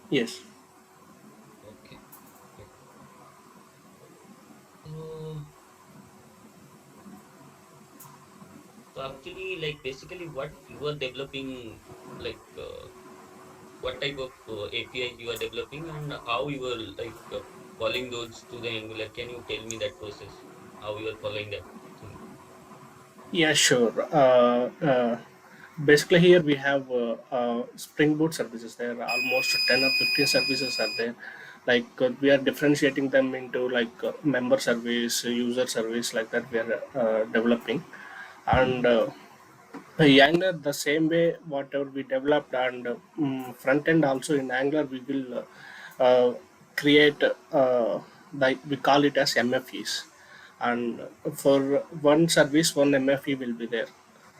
Yes. Okay. Okay. So, so actually, like basically, what you are developing, like what type of APIs you are developing, and how you are like following those to the Angular. Can you tell me that process? How you are following that thing? Yeah, sure. Basically, here we have Spring Boot services. There are almost 10 or 15 services are there. Like we are differentiating them into like member service, user service, like that we are developing. And Angular the same way whatever we developed, and front end also in Angular we will create like we call it as MFEs, and for one service one MFE will be there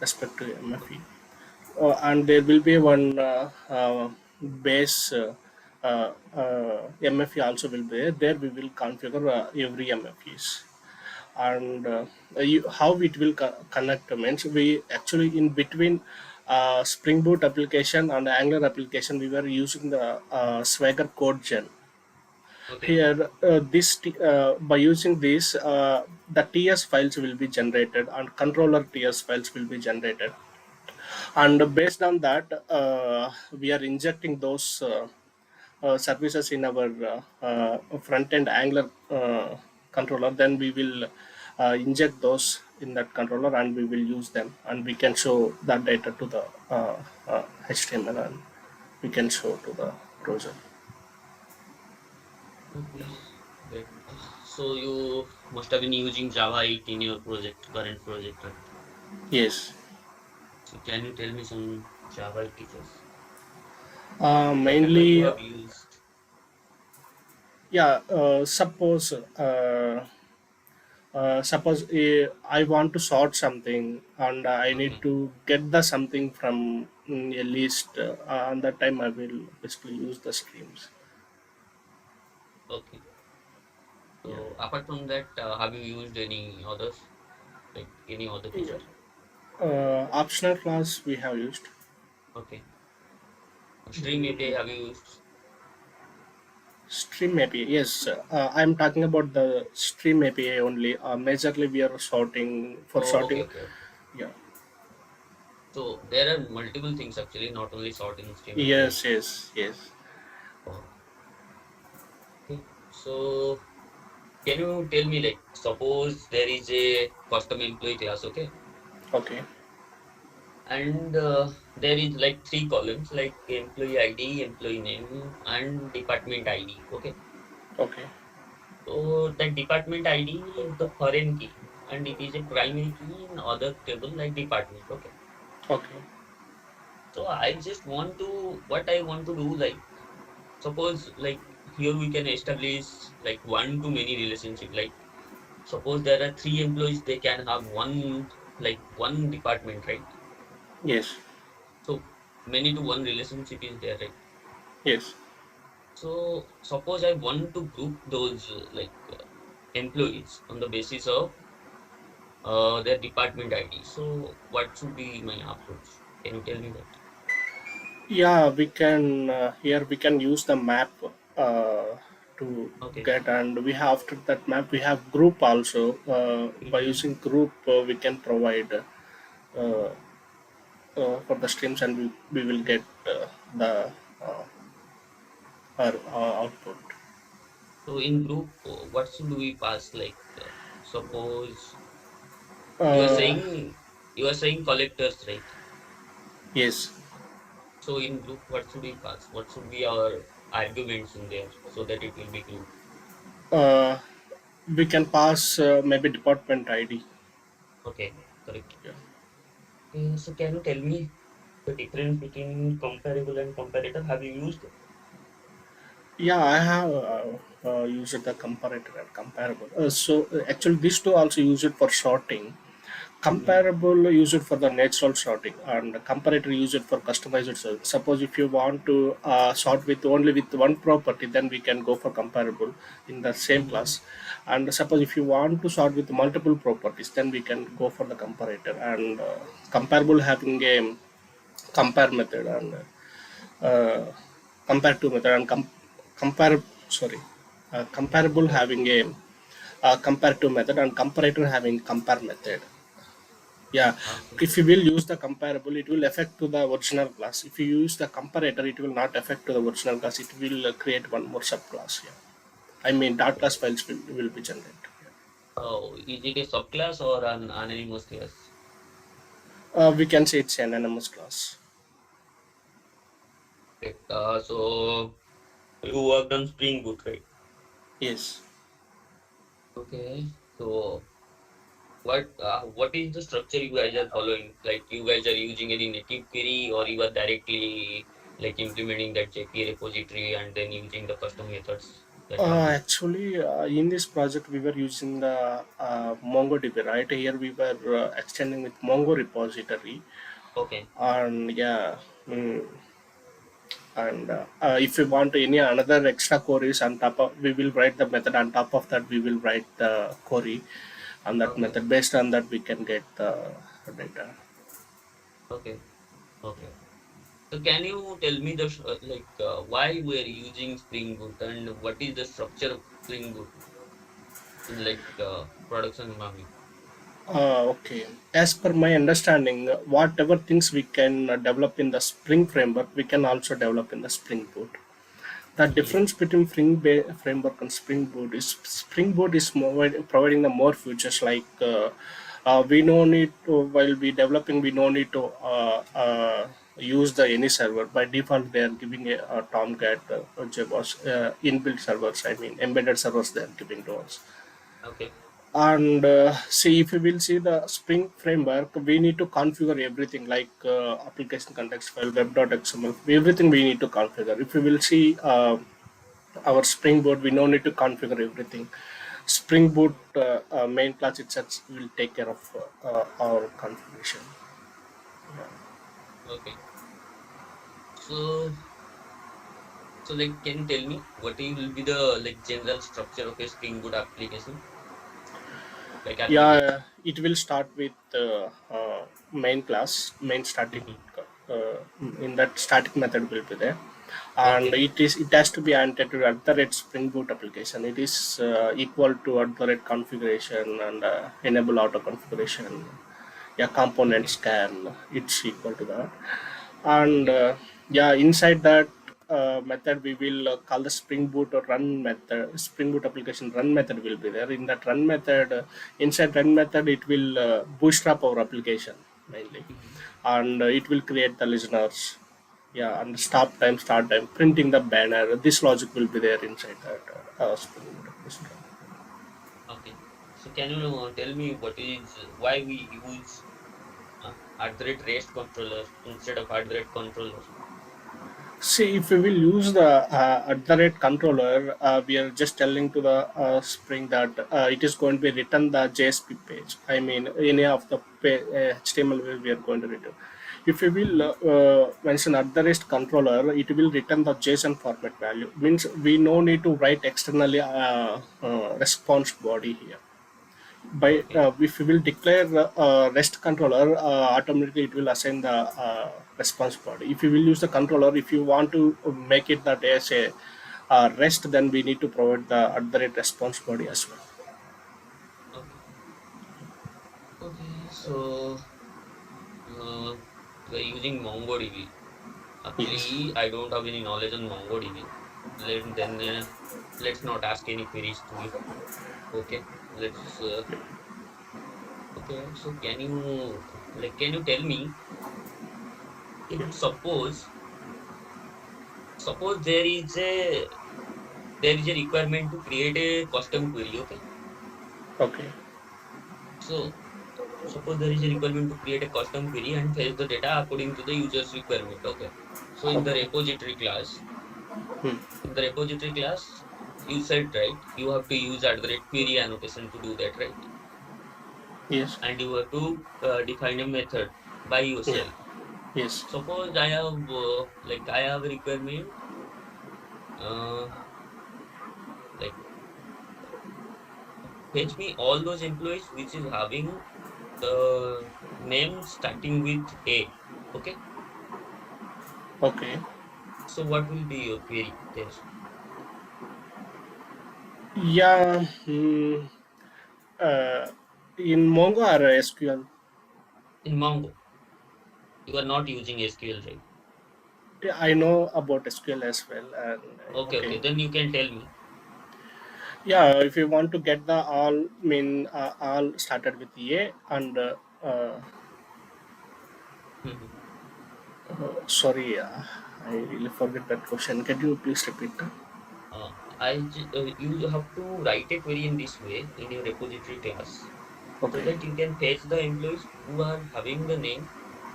respect to MFE, and there will be one base MFE also will be there. There we will configure every MFEs, and how it will connect means we actually in between Spring Boot application and Angular application we were using the Swagger code gen. Okay. Here by using this the TS files will be generated and controller TS files will be generated, and based on that we are injecting those services in our front end Angular controller. Then we will inject those in that controller and we will use them, and we can show that data to the HTML, and we can show to the browser. Okay. Great. So you must have been using Java 8 in your project, current project, right? Yes. So can you tell me some Java features? Whatever you Mainly, have used. yeah. Suppose I want to sort something and I need Okay. to get the something from a list. On that time, I will basically use the streams. Okay. Yeah. So apart from that, have you used any others, like any other Yeah. feature? Optional class we have used. Okay. Stream API have you used? Stream API, yes. I'm talking about the Stream API only. Majorly, we are sorting for Oh, okay, sorting. okay, okay. Yeah. So there are multiple things actually, not only sorting Stream API. Yes, yes, yes. Oh, okay. So can you tell me, like, suppose there is a custom employee class, okay, Okay, and there is like three columns, like employee ID, employee name, and department ID. Okay. okay, So that department ID is the foreign key, and it is a primary key in other table like department. Okay. okay. So I just want to what I want to do, like suppose like here we can establish like one to many relationship. Like suppose there are three employees, they can have one department, right? Yes, So many to one relationship is there, right? yes. So suppose I want to group those employees on the basis of their department ID. So what should be my approach? Can you tell me that? Yeah, we can here we can use the map uh, to Okay. get, and we have after that map we have group also. By Mhm. using group, we can provide uh, for the streams, and we will get the uh, our output. So in group, what should we pass? Like suppose you are Uh, saying you are saying collectors, right? yes. So in group, what should we pass? What should be our arguments in there so that it will be group? Uh, we can pass maybe department ID. Okay, correct. Yeah. So can you tell me the difference between comparable and comparator? Have you used? Yeah, I have used the comparator and comparable. Actually, these two also use it for sorting. Mhm. Comparable use it for the natural sorting, and comparator use it for customized sorting. Suppose if you want to sort with only with one property, then we can go for comparable in the same Mhm. class. And suppose if you want to sort with multiple properties, then we can go for the comparator. And comparable having a compare method, and uh, comparative method and compare sorry comparable Okay. having a comparative method and comparator having compare method. Yeah, Okay. if you will use the comparable, it will affect to the original class. If you use the comparator, it will not affect to the original class. It will create one more subclass. Yeah, I mean dot class files will be generated. Oh, is it a subclass or an anonymous class? We can say it's an anonymous class. Right. So you worked on Spring Boot, right? Yes. Okay. So what is the structure you guys are following? Like you guys are using any native query or you are directly like implementing that JP repository and then using the custom methods that are there? Actually, in this project, we were using the MongoDB, right? Here we were extending with Mongo repository, Okay. and yeah, mm, and if we want any another extra queries on top of, we will write the method on top of that. We will write the query on that Okay. method. Based on that, we can get the data. Okay. Okay. So can you tell me the why we're using Spring Boot and what is the structure of Spring Boot in production environment? Okay. As per my understanding, whatever things we can develop in the Spring framework, we can also develop in the Spring Boot. The Yes. difference between framework and Spring Boot is Spring Boot is more, providing the more features like we no need to, while we developing, we no need to use the any server. By default, they are giving a Tomcat, JBoss, inbuilt servers. I mean embedded servers they are giving to us. Okay. And see, if we will see the Spring framework, we need to configure everything like application context file, web.xml, everything we need to configure. If we will see our Spring Boot, we no need to configure everything. Spring Boot main class itself will take care of our configuration. Okay. So can you tell me what will be the general structure of a Spring Boot application? Like application. Yeah, it will start with main class, main static. Mhm. Uh, in that static method will be there, and Okay. it has to be annotated to at the rate Spring Boot application. It is equal to at the rate configuration and enable auto configuration. Yeah, component Okay. scan. It's equal to that, and Okay. yeah, inside that method we will call the Spring Boot or run method. Spring Boot application run method will be there. In that run method, inside run method, it will bootstrap our application mainly, Mhm. and it will create the listeners. Yeah, and stop time, start time, printing the banner. This logic will be there inside that Spring Boot application. Okay. So can you tell me why we use at the rate REST controller instead of at the rate controller? See, if we will use the at the rate controller, we are just telling to the Spring that it is going to be written the JSP page. I mean, any of the HTML we are going to return. If we will Mhm. mention at the rate controller, it will return the JSON format value. Means we no need to write externally response body here. By Okay. if we will declare rest controller, automatically it will assign the response body. If you will use the controller, if you want to make it that as a rest, then we need to provide the at the rate response body as well. Okay. Okay. So uh, we're using MongoDB. Yes. Actually, I don't have any knowledge on MongoDB. Let's not ask any queries to you. Okay. Let's. Okay. So can you tell me if suppose there is a requirement to create a custom query. Okay. Okay. So suppose there is a requirement to create a custom query and fetch the data according to the user's requirement. Okay. So Okay. Hmm. in the repository class, you said right, you have to use at the rate query annotation to do that, right? Yes. And you have to define a method by Yeah. yourself. Yes. Suppose I have a requirement, uh, like fetch me all those employees which is having the name starting with A. Okay. Okay. So what will be your query there? Yeah, uh, in Mongo or SQL. In Mongo, you are not using SQL, right? Yeah, I know about SQL as well. And Okay, okay, okay. Then you can tell me. yeah, if you want to get the all, all started with A and uh, Mhm. sorry, I really forget that question. Can you please repeat that? You have to write a query in this way in your repository class so Okay. that you can fetch the employees who are having the name,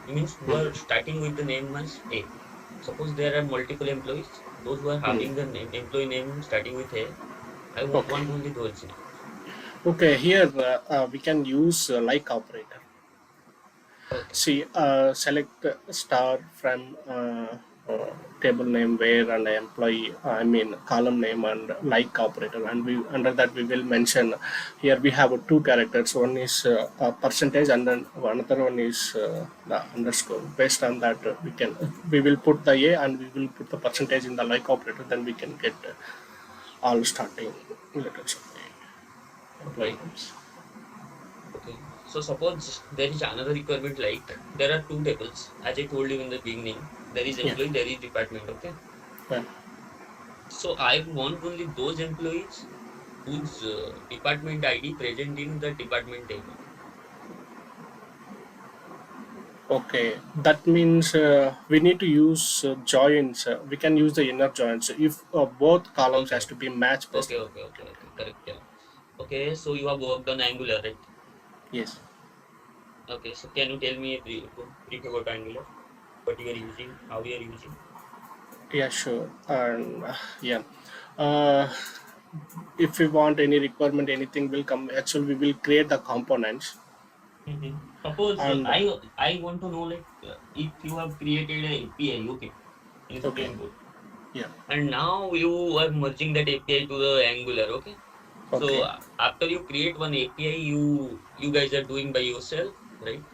means who Hmm. are starting with the name as A. Suppose there are multiple employees, those who are Hmm. having the name, employee name starting with A, Okay. want only those names. Okay. Here we can use like operator. Okay, See, select star from table name where and employee, column name and like operator, and we under that we will mention here we have two characters. One is percentage, and then another one is the underscore. Based on that, we will put the a and we will put the percentage in the like operator. Then we can get all starting letters of the employee okay, names. okay. So suppose there is another requirement like there are two tables, as I told you in the beginning, there is Yeah. employee, there is department, okay? Yeah. So I want only those employees whose department ID present in the department table. Okay, that means we need to use joins. We can use the inner joins if both columns Okay, has to be match based. okay. Correct. Yeah. Okay, so you have worked on Angular, right? Yes. Okay, so can you tell me a brief about Angular? What you are using, how you are using? Yeah, sure. And yeah, uh, if we want any requirement, anything will come. Actually, we will create the components Suppose and I want to know like if you have created a API, okay, in okay. Spring Boot, Yeah. and now you are merging that API to the Angular, okay. So Okay. after you create one API, you guys are doing by yourself, right?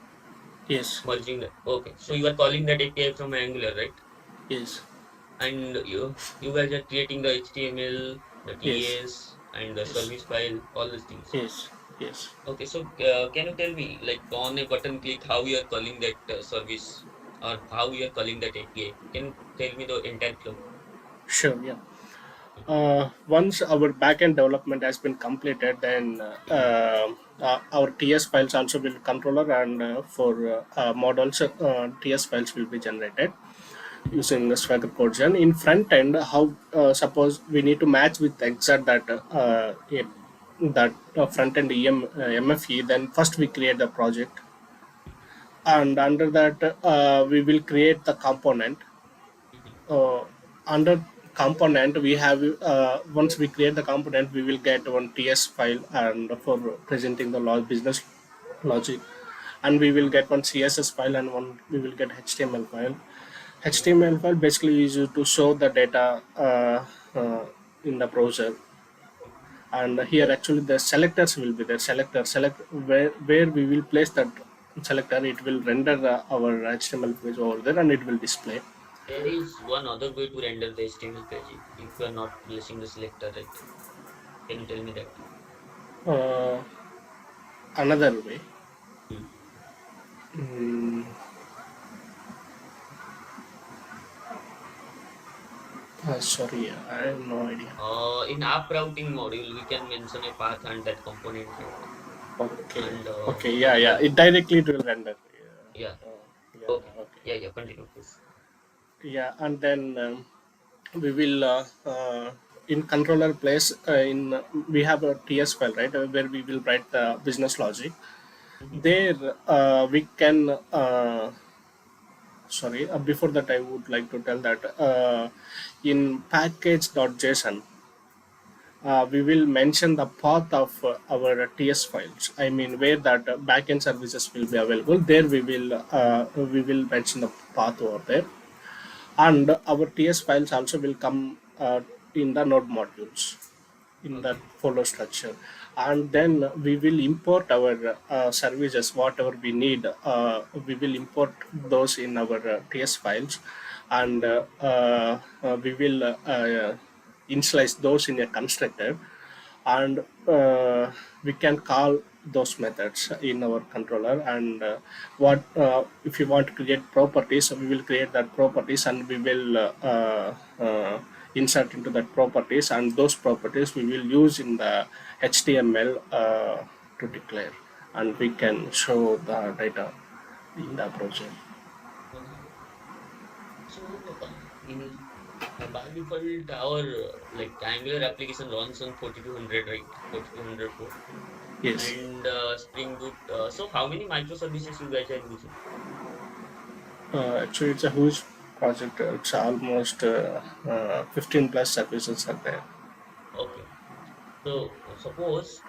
Yes. Merging that. Okay, so Yeah. you are calling that API from Angular, right? Yes. And you guys are creating the HTML, the Yes. TS, and the Yes. service file, all these things. Yes. Yes. Okay, so can you tell me, like on a button click, how you are calling that service or how you are calling that API? Can you tell me the entire flow? Sure. Yeah. Once our backend development has been completed, then our TS files also will controller and for models, TS files will be generated using the Swagger code gen. In front end, how suppose we need to match with exact that front end MFE, then first we create the project, and under that we will create the component uh, under component we have once we create the component we will get one ts file and for presenting the business logic, and we will get one css file and one we will get html file. Html file basically is to show the data in the browser, and here actually the selectors will be there. Select where we will place that selector, it will render our html page over there and it will display. There is one other way to render the HTML page if you are not placing the selector, right? Can you tell me that? uh, Another way. Hmm. Mm, sorry, I have no idea. In app routing module, we can mention a path and that component, right? Okay, And okay, yeah, and yeah. It directly it will render. yeah, Yeah, okay, yeah, okay, yeah, continue, please. yeah. And then we will in controller place in we have a TS file, right, where we will write the business logic. There we can. Sorry, before that, I would like to tell that in package.json we will mention the path of our TS files. I mean, where that backend services will be available. There we will mention the path over there, and our TS files also will come in the node modules in that Okay, follow structure, and then we will import our services whatever we need. We will import those in our TS files, and we will initialize those in a constructor, and we can call those methods in our controller. And what if you want to create properties, we will create that properties, and we will insert into that properties, and those properties we will use in the HTML to declare, and we can show the data in the browser. Okay. So by default, our like Angular application runs on 4200, right? 4200 port Yes. and Spring Boot. So how many microservices you guys are using? Actually, it's a huge project. It's almost 15 plus services are there. Okay. So suppose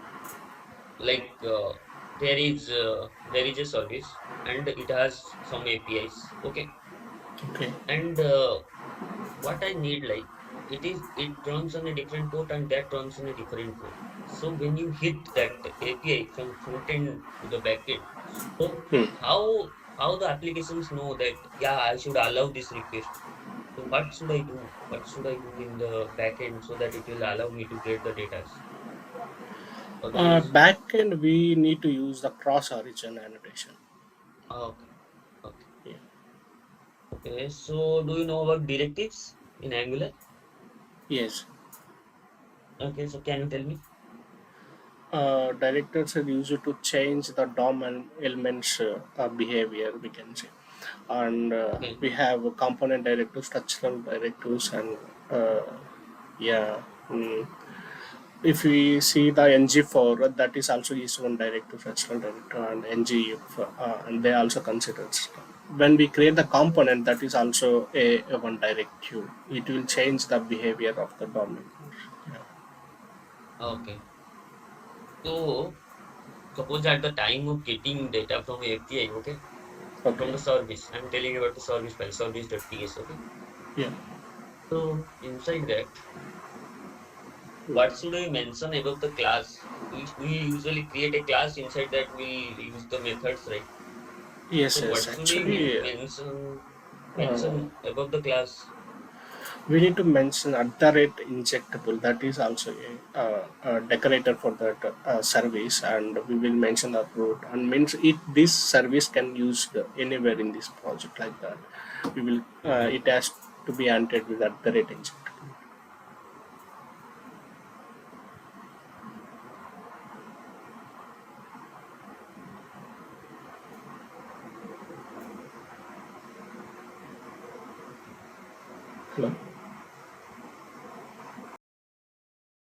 like there is a service and it has some APIs. Okay. Okay. And what I need, like, it runs on a different port and that runs on a different port. So when you hit that API from front end to the back end, so Hmm. how the applications know that, yeah, I should allow this request. So what should I do? What should I do in the back end so that it will allow me to get the data? Otherwise, Backend, we need to use the cross origin annotation. okay, okay, Yeah. okay. So do you know about directives in Angular? Yes. Okay, so can you tell me? Directors are used to change the DOM and elements behavior, we can say. And Okay, we have component directives, structural directives, and uh, yeah. mm, if we see the ng4, that is also is one directive, structural directive, and ngif, and they also considered. When we create the component, that is also a one directive. It will change the behavior of the DOM. Yeah. okay. So suppose at the time of getting data from API, okay, from Okay. the service, I'm telling you about the service file, service.ts, okay. Yeah. So inside that, Mm. what should we mention about the class? We usually create a class inside that we'll use the methods, right? Yes, So yes. what should we Actually, uh, mention above the class? we need to mention at the rate injectable. That is also a decorator for that service, and we will mention the root. And means it this service can use anywhere in this project like that. We will. Okay. It has to be entered with at the rate injectable. Hello.